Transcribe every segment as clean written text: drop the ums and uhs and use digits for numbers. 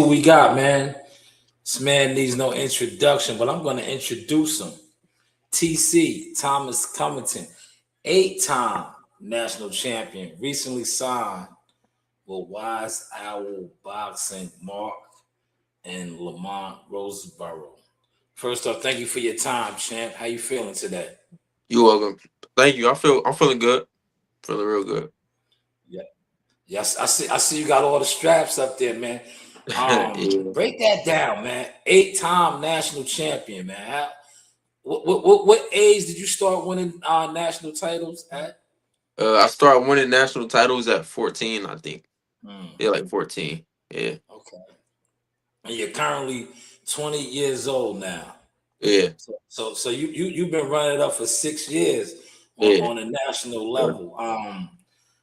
Who we got, man? This man needs no introduction, but I'm going to introduce him. TC, Thomas Covington, 8-time national champion, recently signed with Wise Owl Boxing, Mark and Lamont Roseborough. First off, thank you for your time, champ. How you feeling today? You're welcome. Thank you. I'm feeling good. Feeling real good. Yeah. Yes, I see you got all the straps up there, man. Yeah. Break that down, man. 8-time national champion, man. What age did you start winning national titles at? I started winning national titles at 14, I think. Yeah, like 14. Yeah. Okay. And you're currently 20 years old now. Yeah. So you've been running it up for 6 years on a national level.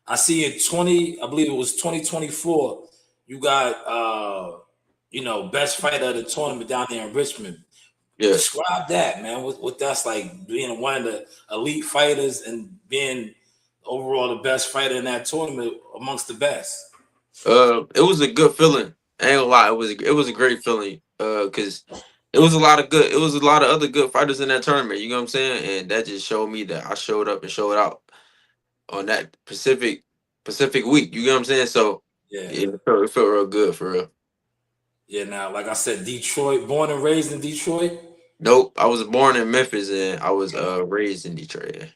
I see in 20, I believe it was 2024, you got best fighter of the tournament down there in Richmond. Yeah. Describe that, man. What that's like, being one of the elite fighters and being overall the best fighter in that tournament amongst the best. It was a good feeling. I ain't gonna lie, it was a great feeling. Cause it was a lot of other good fighters in that tournament. You know what I'm saying? And that just showed me that I showed up and showed out on that Pacific week. You know what I'm saying? So Yeah, it felt real good for real. Yeah, now, like I said, Detroit, born and raised in Detroit. Nope, I was born in Memphis and I was raised in Detroit. Yeah.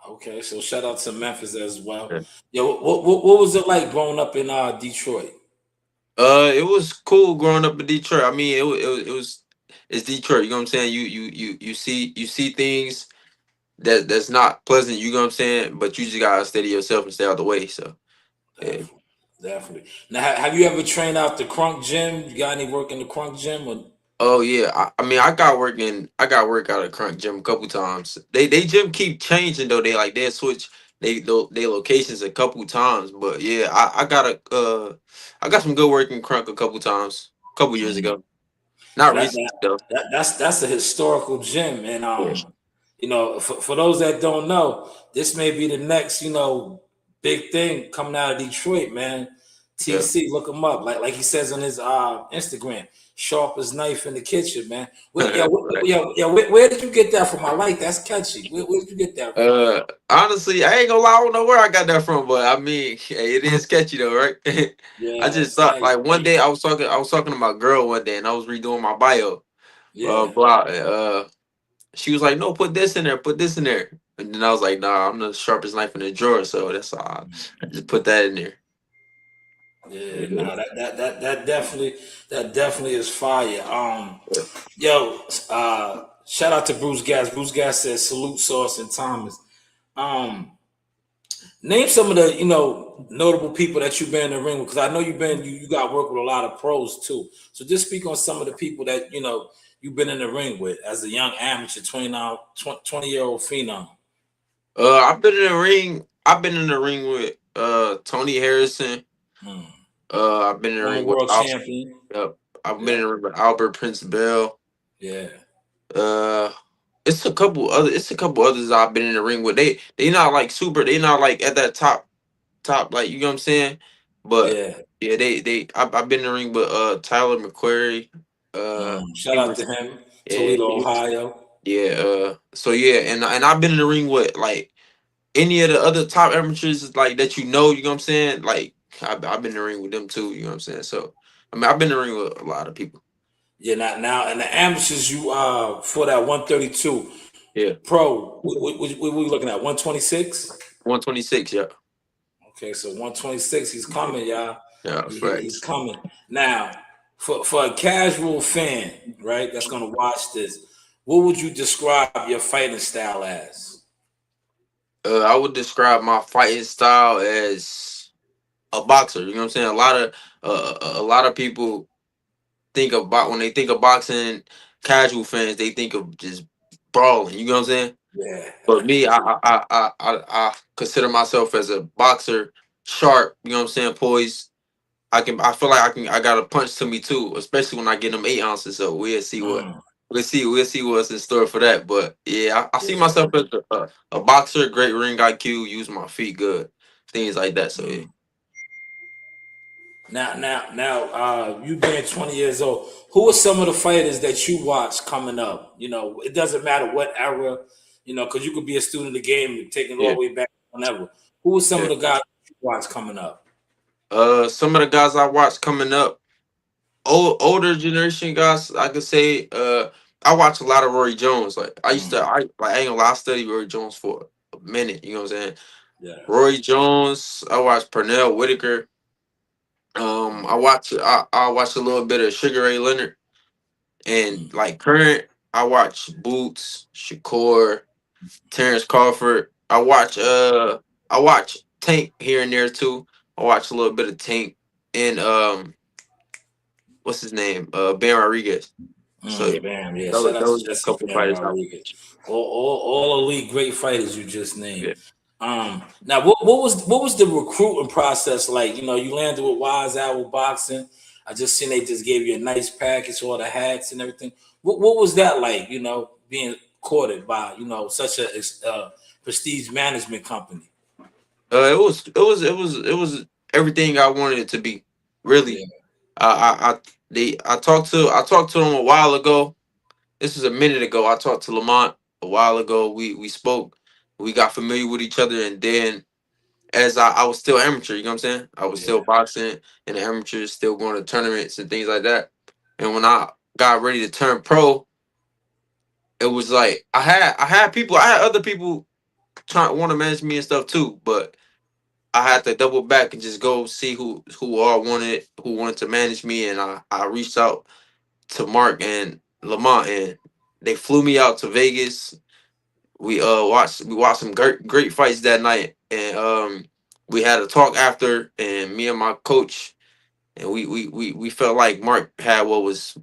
Okay, so shout out to Memphis as well. Yeah. Yo, what was it like growing up in Detroit? It was cool growing up in Detroit. I mean, it's Detroit. You know what I'm saying? You see things that's not pleasant. You know what I'm saying? But you just gotta steady yourself and stay out the way. So yeah. Definitely. Now, have you ever trained out the Crunk Gym? You got any work in the Crunk Gym? Or? Oh yeah, I mean I got work out at Crunk Gym a couple times. They gym keep changing though. They switch they locations a couple times. But yeah, I got some good work in Crunk a couple times, a couple years ago. Not recent though. That's a historical gym, and Yeah. for those that don't know, this may be the next big thing coming out of Detroit, man. TC, look him up. Like he says on his Instagram, sharpest knife in the kitchen, man. Where did you get that from? I like that's catchy. Where did you get that from? Honestly, I ain't gonna lie, I don't know where I got that from, but I mean, hey, it is catchy though, right? I just Yes, thought nice. like one day I was talking to my girl one day and I was redoing my bio. Yeah. She was like, no, put this in there, put this in there. And then I was like, nah, I'm the sharpest knife in the drawer, so that's all. I just put that in there. Yeah, no, that definitely is fire. Shout out to Bruce Gas. Bruce Gas says salute Sauce and Thomas. Name some of the notable people that you've been in the ring with, because I know you got work with a lot of pros too. So just speak on some of the people that you've been in the ring with as a young amateur, 20-year-old phenom. I've been in the ring with Tony Harrison. I've been in the ring with world champion. Yep. I've been in the ring with Albert Prince Bell. Yeah. It's a couple others I've been in the ring with. They not like super. They not like at that top like, you know what I'm saying. But yeah, I've been in the ring with Tyler McQuarrie. Shout out to him, Toledo, Ohio. Yeah. So yeah, and I've been in the ring with like any of the other top amateurs like that. You know what I'm saying. Like I've been in the ring with them too. You know what I'm saying. So I mean I've been in the ring with a lot of people. Yeah, now and the amateurs you for that 132. Yeah. Pro, what we looking at? 126? 126, yeah. Okay, so 126, he's coming, y'all. Yeah, he's coming. Now, for a casual fan, right, that's gonna watch this, what would you describe your fighting style as? I would describe my fighting style as a boxer. You know what I'm saying? A lot of people think about, when they think of boxing, casual fans, they think of just brawling. You know what I'm saying? Yeah. But me, I consider myself as a boxer, sharp. You know what I'm saying? Poised. I feel like I got a punch to me too, especially when I get them 8 ounces. So we'll see what's in store for that. But yeah, I see myself as a boxer, great ring IQ, use my feet good, things like that. So yeah. You being 20 years old, who are some of the fighters that you watch coming up? You know, it doesn't matter what era, you know, because you could be a student of the game and taking it all Yeah, the way back whenever. Who are some of yeah. the guys you watch coming up? Some of the guys I watch coming up, older generation guys, I could say. I watch a lot of Roy Jones. Like I used to, Mm, I ain't gonna lie, I studied Roy Jones for a minute. You know what I'm saying? yeah. Roy Jones. I watch Pernell Whitaker. I watch a little bit of Sugar Ray Leonard, and Mm, like current, I watch Boots, Shakur, Terrence Crawford. I watch Tank here and there too. I watch a little bit of Tank and what's his name? Ben Rodriguez. So yeah, bam, yeah. Shout out to those are a Jesse couple Bam fighters out. Rodriguez. All elite, great fighters you just named. Yeah. Now what was the recruiting process like? You know, you landed with Wise Owl Boxing. I just seen they just gave you a nice package, all the hats and everything. What was that like? You know, being courted by such a prestige management company. It was everything I wanted it to be. Really. Yeah, I talked to them a while ago. This was a minute ago. I talked to Lamont a while ago. We spoke. We got familiar with each other, and then as I was still amateur, you know what I'm saying? I was still yeah, boxing and amateur, still going to tournaments and things like that. And when I got ready to turn pro, it was like I had other people trying want to manage me and stuff too, but I had to double back and just go see who wanted to manage me, and I reached out to Mark and Lamont, and they flew me out to Vegas. We watched some great fights that night, and we had a talk after, and me and my coach, and we felt like Mark had what was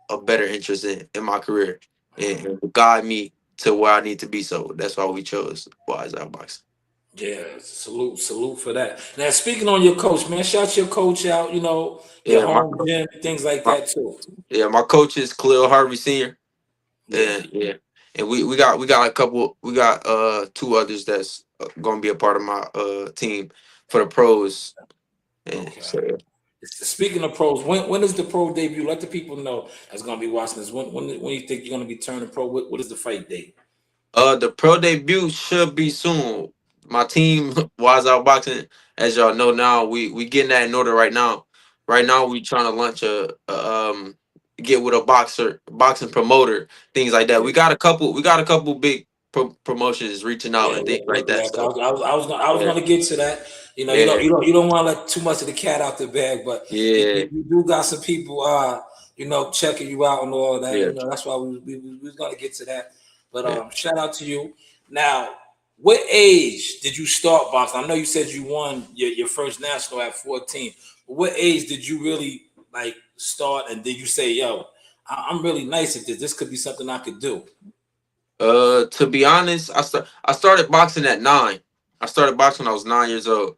a better interest in my career, and guide me to where I need to be. So that's why we chose Wise Out Boxing. yeah. Salute for that. Now speaking on your coach, man, shout your coach out. You know, your Yeah, my, home gym, things like my that too. yeah my coach is Khalil Harvey Senior, Yeah. and yeah, and we got a couple. We got two others that's gonna be a part of my team for the pros. And Okay. so yeah. Speaking of pros, when is the pro debut? Let the people know that's gonna be watching this. When you think you're gonna be turning pro? What is the fight date? The pro debut should be soon. My team, Wise Out Boxing, as y'all know now, we getting that in order right now. Right now, we trying to launch get with a boxing promoter, things like that. Yeah. We got a couple big promotions reaching out Yeah, and things yeah, like yeah. that. 'Cause So I was yeah, gonna get to that. You know, yeah, you don't want to let too much of the cat out the bag, but yeah, you do got some people, checking you out and all of that. yeah. You know, that's why we was gonna get to that. But Yeah. shout out to you. Now, what age did you start boxing? I know you said you won your first national at 14. But what age did you really like start? And did you say, "Yo, I'm really nice at this. This could be something I could do"? To be honest, I started boxing at 9. I started boxing when I was 9 years old.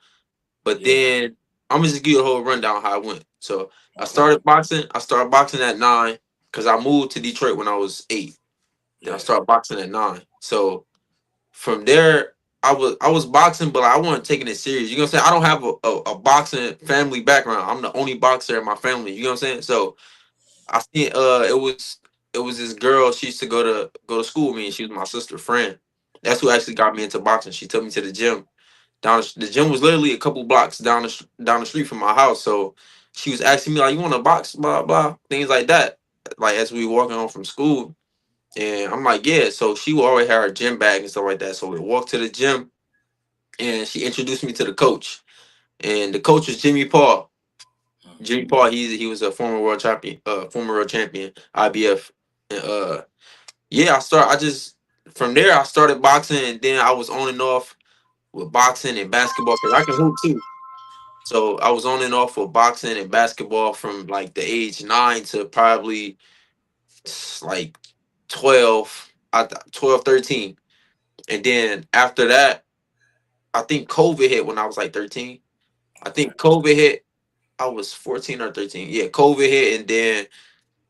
But Yeah. then I'm gonna just give you a whole rundown how I went. So I Okay. started boxing. I started boxing at 9 because I moved to Detroit when I was 8. Then I Yeah. started boxing at 9. So from there, I was boxing, but I wasn't taking it serious. You know what I'm saying? I don't have a boxing family background. I'm the only boxer in my family. You know what I'm saying? So I think it was this girl. She used to go to school with me, and she was my sister's friend. That's who actually got me into boxing. She took me to the gym. The gym was literally a couple blocks down the street from my house. So she was asking me like, "You want to box?" Blah blah things like that. Like as we were walking home from school, and I'm like, "Yeah." So she would always have her gym bag and stuff like that. So we walked to the gym, and she introduced me to the coach, and the coach was Jimmy Paul. Jimmy Paul, he was a former world champion, IBF. And, yeah, I just from there I started boxing, and then I was on and off with boxing and basketball because I can hoop too. So I was on and off with boxing and basketball from like the age 9 to probably like 12, 12, 13. And then after that, I think COVID hit when I was like 13. I Okay. think COVID hit, I was 14 or 13. Yeah, COVID hit, and then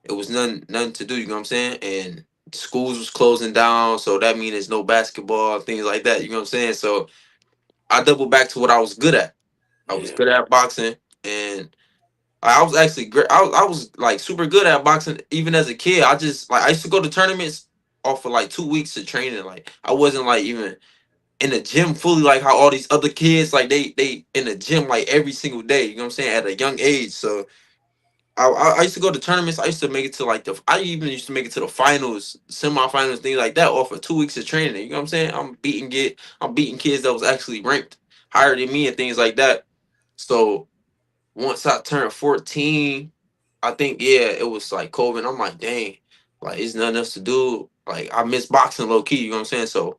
it was nothing to do, you know what I'm saying? And schools was closing down, so that means there's no basketball, things like that, you know what I'm saying? So I doubled back to what I was good at. I was Yeah. good at boxing, and I was actually great. I was like super good at boxing even as a kid. I just like I used to go to tournaments off for like 2 weeks of training. Like I wasn't like even in the gym fully like how all these other kids like they in the gym like every single day. You know what I'm saying? At a young age. So I used to go to tournaments. I used to make it to like I even used to make it to the finals, semifinals, things like that off of 2 weeks of training. You know what I'm saying? I'm beating kids that was actually ranked higher than me and things like that. So once I turned 14, I think yeah, it was like COVID. I'm like, dang, like it's nothing else to do. Like I miss boxing low key, you know what I'm saying? So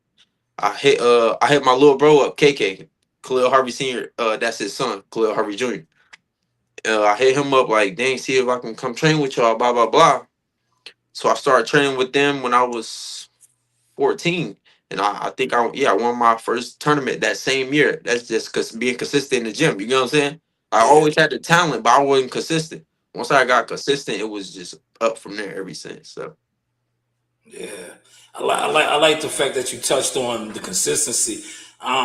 I hit my little bro up, KK, Khalil Harvey Sr. That's his son, Khalil Harvey Jr. I hit him up like, dang, see if I can come train with y'all, blah blah blah. So I started training with them when I was 14. And I think I won my first tournament that same year. That's just cause being consistent in the gym. You know what I'm saying? I Yeah, always had the talent, but I wasn't consistent. Once I got consistent, it was just up from there ever since. So yeah. I like the fact that you touched on the consistency.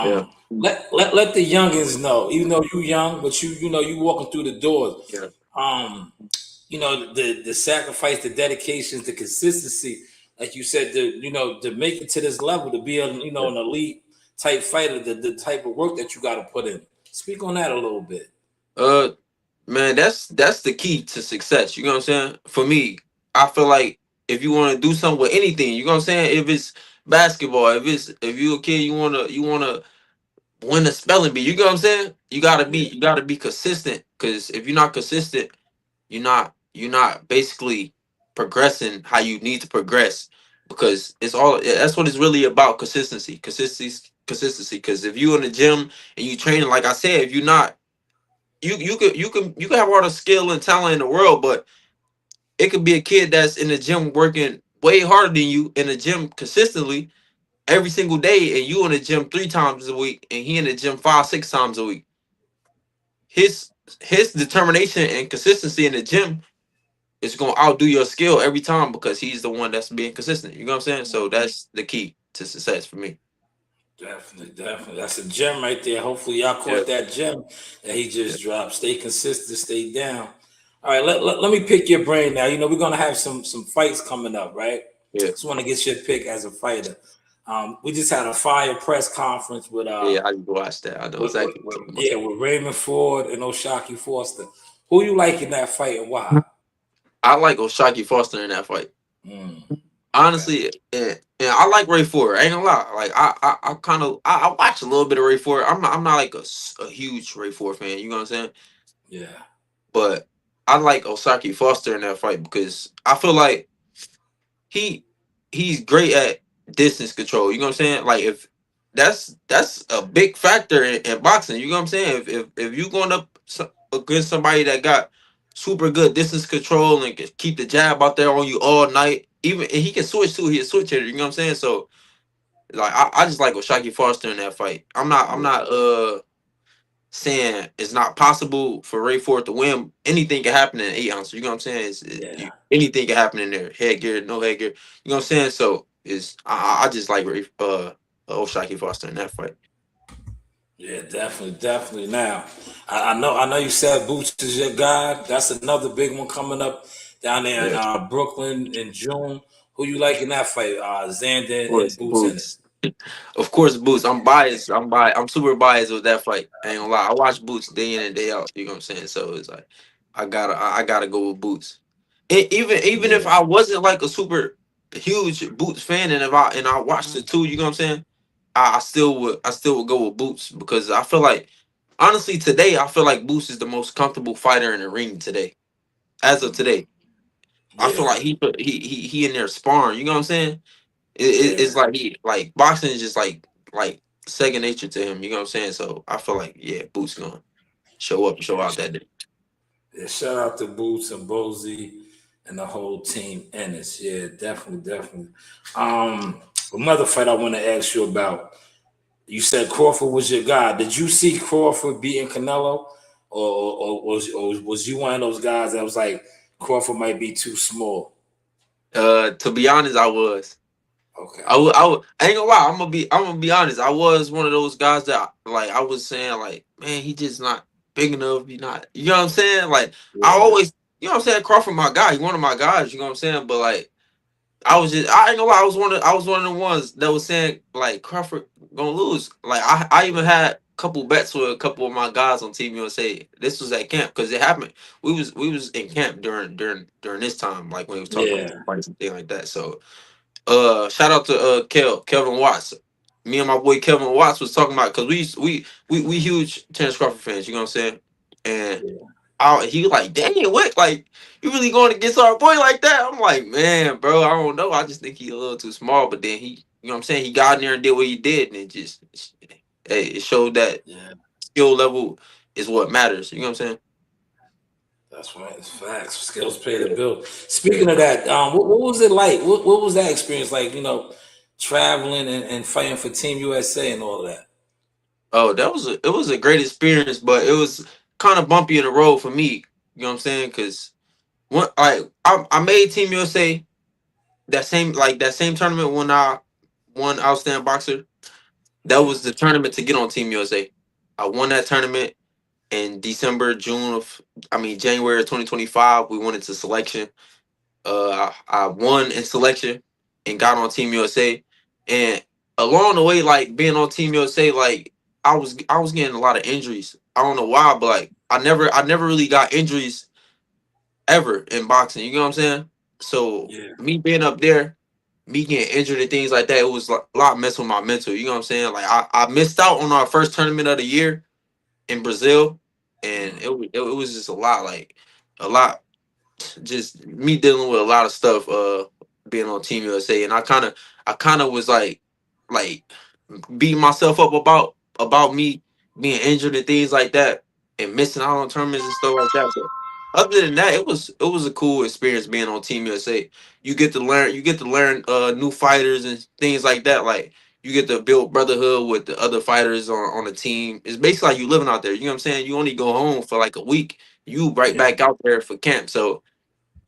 yeah, Let the youngins know, even though you young, but you walking through the doors. yeah, Um, the sacrifice, the dedications, the consistency, like you said, to make it to this level, to be yeah. an elite type fighter, the type of work that you got to put in. Speak on that a little bit. Uh, man, that's the key to success. You know what I'm saying? For me, I feel like if you want to do something with anything, you know what I'm saying? If it's basketball, if you a kid, you wanna win a spelling bee. You know what I'm saying? Yeah, You gotta be consistent. Cause if you're not consistent, you're not basically progressing how you need to progress. Because that's what it's really about, consistency. Because if you in the gym and you training, like I said, if you're not you can have all the skill and talent in the world, but it could be a kid that's in the gym working way harder than you in the gym consistently every single day, and you in the gym 3 times a week, and he in the gym 5, 6 times a week. His his determination and consistency in the gym is gonna outdo your skill every time because he's the one that's being consistent. You know what I'm saying? So that's the key to success for me. definitely, definitely. That's a gem right there. Hopefully, y'all Yeah, caught that gem that he yeah, just dropped. Stay consistent, stay down. All right, let me pick your brain now. We're gonna have some fights coming up, right? yeah, Just want to get your pick as a fighter. We just had a fire press conference yeah. I just watched that. I know exactly what you're talking about. yeah, with Raymond Ford and Oshaki Foster. Who you like in that fight and why? I like Oshaki Foster in that fight. Mm, okay. Honestly, and I like Ray Ford. I ain't gonna lie. Like I kind of I watch a little bit of Ray Ford. I'm not like a huge Ray Ford fan. You know what I'm saying? Yeah. But I like Osaki Foster in that fight because I feel like he he's great at distance control. You know what I'm saying? Like if that's a big factor in boxing. You know what I'm saying? If you going up against somebody that got super good distance control and can keep the jab out there on you all night, even and he can switch too. He a switch hitter. You know what I'm saying? So like I just like Oshaki Foster in that fight. I'm not saying it's not possible for Ray Ford to win. Anything can happen in 8 ounces. You know what I'm saying? Yeah. Anything can happen in there. Headgear, no headgear. You know what I'm saying? So is I just like Ray Oshaki Foster in that fight. Yeah, definitely, definitely. Now, I know you said Boots is your guy. That's another big one coming up down there in Yeah, of Brooklyn in June. Who you like in that fight? Xander and course, Boots in it. Boots. Of course, Boots. I'm biased. I'm super biased with that fight. I ain't gonna lie. I watch Boots day in and day out. You know what I'm saying? So it's like I gotta go with Boots. Even if Yeah, I wasn't like a super huge Boots fan, and if I watched it too, you know what I'm saying? I still would go with Boots because I feel like honestly today I feel like Boots is the most comfortable fighter in the ring today. As of today, I feel yeah, like he in there sparring. You know what I'm saying? It's yeah. like he like boxing is just like second nature to him. You know what I'm saying? So I feel like yeah, Boots gonna show up and show Yeah, out that day. yeah. Shout out to Boots and Bozy and the whole team Ennis. Yeah, definitely, definitely. Another fight I want to ask you about. You said Crawford was your guy. Did you see Crawford beating Canelo, or was you one of those guys that was like Crawford might be too small? To be honest, I was. Okay. I ain't gonna lie. I'm gonna be honest. I was one of those guys that like I was saying like, man, he just not. big enough. You're not. You know what I'm saying? Like I Yeah. always, you know what I'm saying. Crawford, my guy, he one of my guys. You know what I'm saying? But like I ain't gonna lie, I was one of the ones that was saying like Crawford gonna lose. Like I even had a couple bets with a couple of my guys on Team USA. This was at camp because it happened. We was in camp during this time, like when he was talking about Yeah. the fights and things like that. So shout out to Kelvin Watts. Me and my boy Kelvin Watts was talking about because we huge Terrence Crawford fans. You know what I'm saying? And Yeah. he was like, dang, what? Like, you really going against our boy like that? I'm like, man, bro, I don't know. I just think he a little too small. But then he, you know what I'm saying? He got in there and did what he did. And it just, hey, it showed that Yeah. skill level is what matters. You know what I'm saying? That's right. It's facts. Skills pay the bill. Speaking of that, what was it like? What was that experience like? Traveling and fighting for Team USA and all of that. Oh, it was a great experience, but it was kind of bumpy in the road for me. You know what I'm saying? Because I made Team USA that same tournament when I won Outstanding Boxer. That was the tournament to get on Team USA. I won that tournament in January of 2025. We went into selection. I won in selection and got on Team USA. And along the way, like being on Team USA, like I was getting a lot of injuries. I don't know why, but like I never really got injuries ever in boxing. You know what I'm saying? So Yeah. me being up there, me getting injured and things like that, it was like a lot messing with my mental. You know what I'm saying? Like I missed out on our first tournament of the year in Brazil, and Mm. it was just a lot, just me dealing with a lot of stuff. Being on Team USA, and I kind of was like beating myself up about me being injured and things like that, and missing out on tournaments and stuff like that. But other than that, it was a cool experience being on Team USA. You get to learn new fighters and things like that. Like you get to build brotherhood with the other fighters on the team. It's basically like you living out there. You know what I'm saying? You only go home for like a week. You right Yeah. back out there for camp. So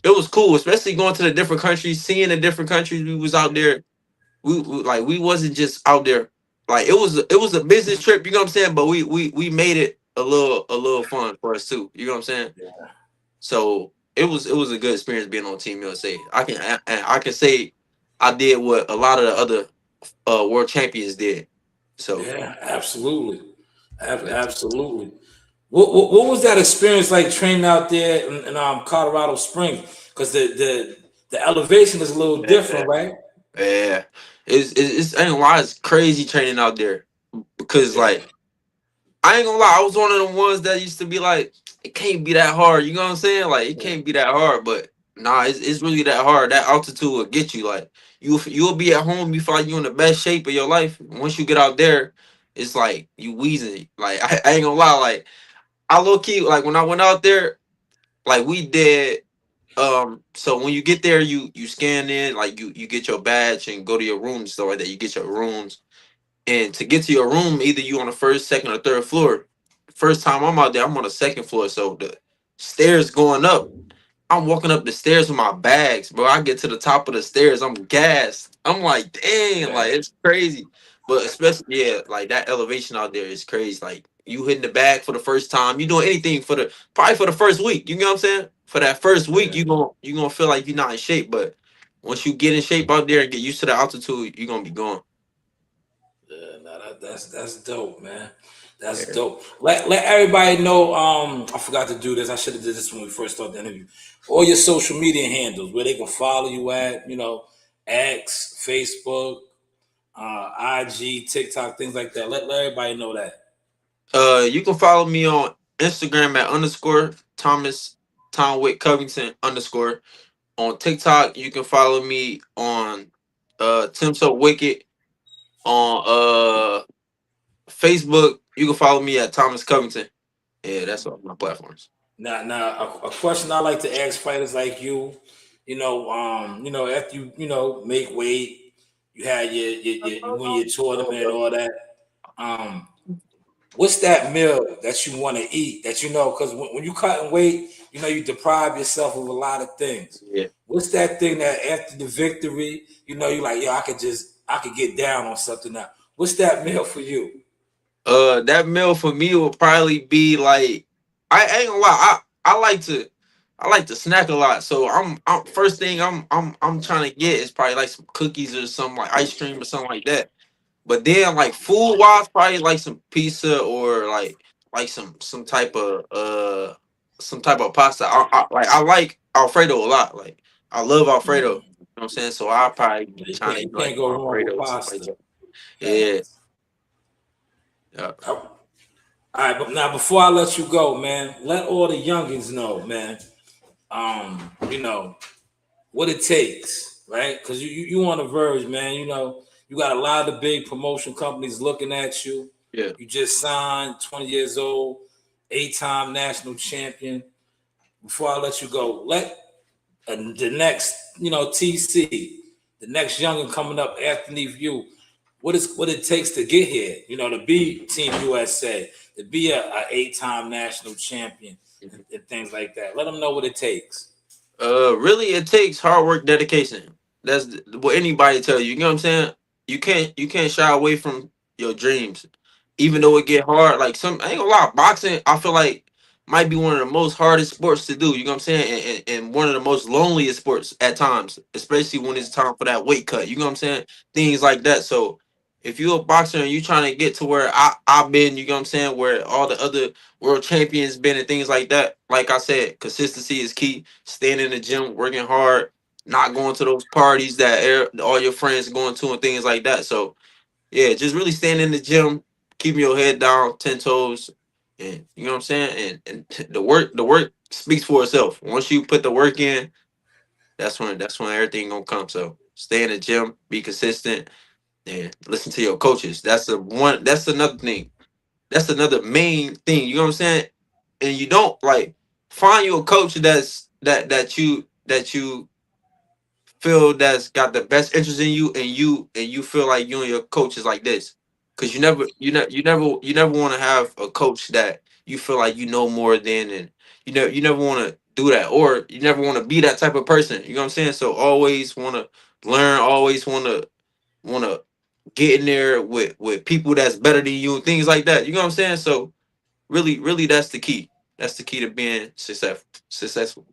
it was cool, especially going to the different countries, seeing the different countries. We was out there. We wasn't just out there. Like it was a business trip. You know what I'm saying? But we made it a little fun for us too. You know what I'm saying? Yeah. So it was a good experience being on Team USA. I can say I did what a lot of the other world champions did. So Yeah. Absolutely. yeah. Absolutely. What was that experience like training out there in Colorado Springs? Because the elevation is a little different, right? Yeah. It's I ain't gonna lie, it's crazy training out there because Yeah. like I ain't gonna lie, I was one of the ones that used to be like, it can't be that hard. You know what I'm saying? Like, it Yeah. can't be that hard, but nah, it's really that hard. That altitude will get you. Like, you'll be at home, you feel like you're in the best shape of your life. Once you get out there, it's like you wheezing. Like, I ain't gonna lie, like, I low key, like when I went out there, like we did. So when you get there, you scan in, like you get your badge and go to your room and stuff like that. You get your rooms, and to get to your room, either you on the first, second, or third floor. First time I'm out there, I'm on the second floor. So the stairs going up, I'm walking up the stairs with my bags, bro. I get to the top of the stairs, I'm gassed. I'm like, dang, Yeah. like it's crazy. But especially, yeah, like that elevation out there is crazy. Like you hitting the bag for the first time, you doing anything for the probably for the first week. You know what I'm saying? For that first week, Yeah. you gonna feel like you're not in shape. But once you get in shape out there and get used to the altitude, you're gonna be going. Yeah, no, that's dope, man. That's dope. Let everybody know. I forgot to do this. I should have did this when we first started the interview. All your social media handles where they can follow you at. X, Facebook, IG, TikTok, things like that. Let everybody know that. You can follow me on Instagram at underscore Thomas Tomwick Covington underscore. On TikTok, you can follow me on Tim So Wicked. On Facebook, you can follow me at Thomas Covington. Yeah, that's all my platforms. Now, a question I like to ask fighters like you. After you make weight, you had you win your tournament and all that. Um, what's that meal that you want to eat that because when you cutting weight, you deprive yourself of a lot of things. Yeah. What's that thing that after the victory, you're like, yo, I could get down on something now. What's that meal for you? That meal for me will probably be like I ain't gonna lie. I like to snack a lot. So I'm first thing I'm trying to get is probably like some cookies or something like ice cream or something like that. But then like food wise, probably like some pizza or like some type of pasta. I like Alfredo a lot. Like I love Alfredo. You know what I'm saying? So I'll probably be trying to You eat like can't go wrong with Alfredo or something like pasta. that. Yeah. Facts. Yeah. All right, but now before I let you go, man, let all the youngins know, man. You know what it takes, right? Because you on the verge, man. You know you got a lot of the big promotion companies looking at you. Yeah. You just signed, 20 years old, 8-time national champion. Before I let you go, let the next, TC, the next youngin coming up underneath you, what it takes to get here, to be Team USA, to be a 8-time national champion and things like that. Let them know what it takes. Really, it takes hard work, dedication. What anybody tell you. You know what I'm saying? You can't shy away from your dreams, even though it get hard. Like I ain't gonna lie, boxing I feel like might be one of the most hardest sports to do. You know what I'm saying? And one of the most loneliest sports at times, especially when it's time for that weight cut. You know what I'm saying? Things like that. So if you're a boxer and you trying to get to where I've been, you know what I'm saying, where all the other world champions been and things like that. Like I said, consistency is key. Staying in the gym, working hard, not going to those parties that all your friends going to and things like that. So yeah, just really staying in the gym, keeping your head down, 10 toes, and you know what I'm saying. And the work speaks for itself. Once you put the work in, that's when everything gonna come. So stay in the gym, be consistent, and listen to your coaches. That's the one. That's another thing. That's another main thing. You know what I'm saying? And you don't like find you a coach that you feel that's got the best interest in you, and you feel like you and your coach is like this. Cause you never want to have a coach that you feel like you know more than, and you never want to do that, or you never want to be that type of person. You know what I'm saying? So always want to learn, always want to get in there with people that's better than you and things like that. You know what I'm saying? So really that's the key. That's the key to being successful.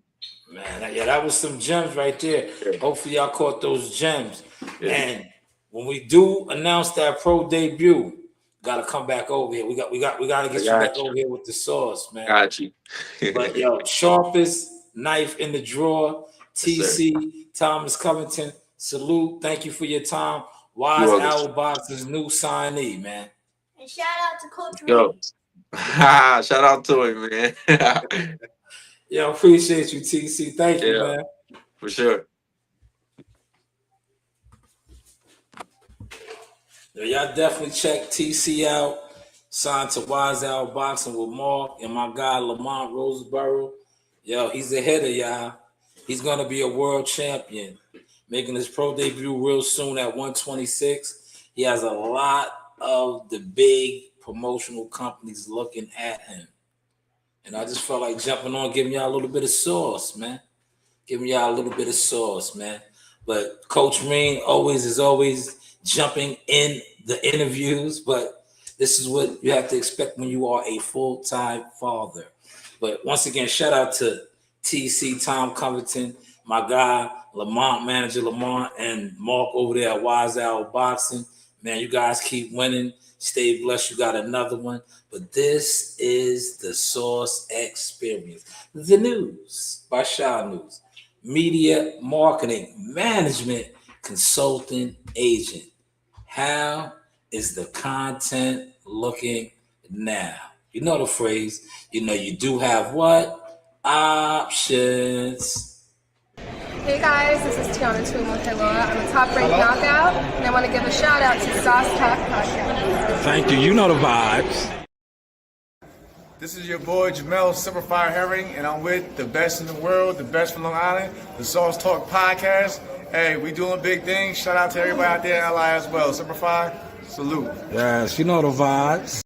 Man, yeah, that was some gems right there. Yeah. Hopefully, y'all caught those gems. Yeah. And when we do announce that pro debut, gotta come back over here. We gotta I get you back got you. over here with the sauce, man. Got you. But yo, sharpest knife in the drawer, Yes, sir. TC Thomas Covington. Salute. Thank you for your time. You're Wise welcome. Owl Box's new signee, man. And shout out to Coach Yo. Reed. Shout out to him, man. Yo, appreciate you, TC. Thank you, Yeah, man. for sure. Yo, y'all definitely check TC out. Signed to Wise Owl Boxing with Mark and my guy Lamont Roseborough. Yo, he's a hitter, y'all. He's gonna be a world champion, making his pro debut real soon at 126. He has a lot of the big promotional companies looking at him. And I just felt like jumping on, giving y'all a little bit of sauce, man. Giving y'all a little bit of sauce, man. But Coach Reen is always jumping in the interviews, but this is what you have to expect when you are a full-time father. But once again, shout out to TC Tom Covington, my guy, Lamont, manager Lamont, and Mark over there at Wise Owl Boxing. Man, you guys keep winning. Stay blessed. You got another one. But this is the Source Experience. The news by Shanewz. Media marketing management consultant agent. How is the content looking now? You know the phrase. You do have what? Options. Hey guys, this is Tiana Tuimakeloa. I'm a top-ranked knockout, and I want to give a shout out to Sauce Talk Podcast. Thank you. You know the vibes. This is your boy Jamel Simplify Herring, and I'm with the best in the world, the best from Long Island, the Sauce Talk Podcast. Hey, we doing big things. Shout out to everybody out there in LI as well. Simplify, salute. Yes, you know the vibes.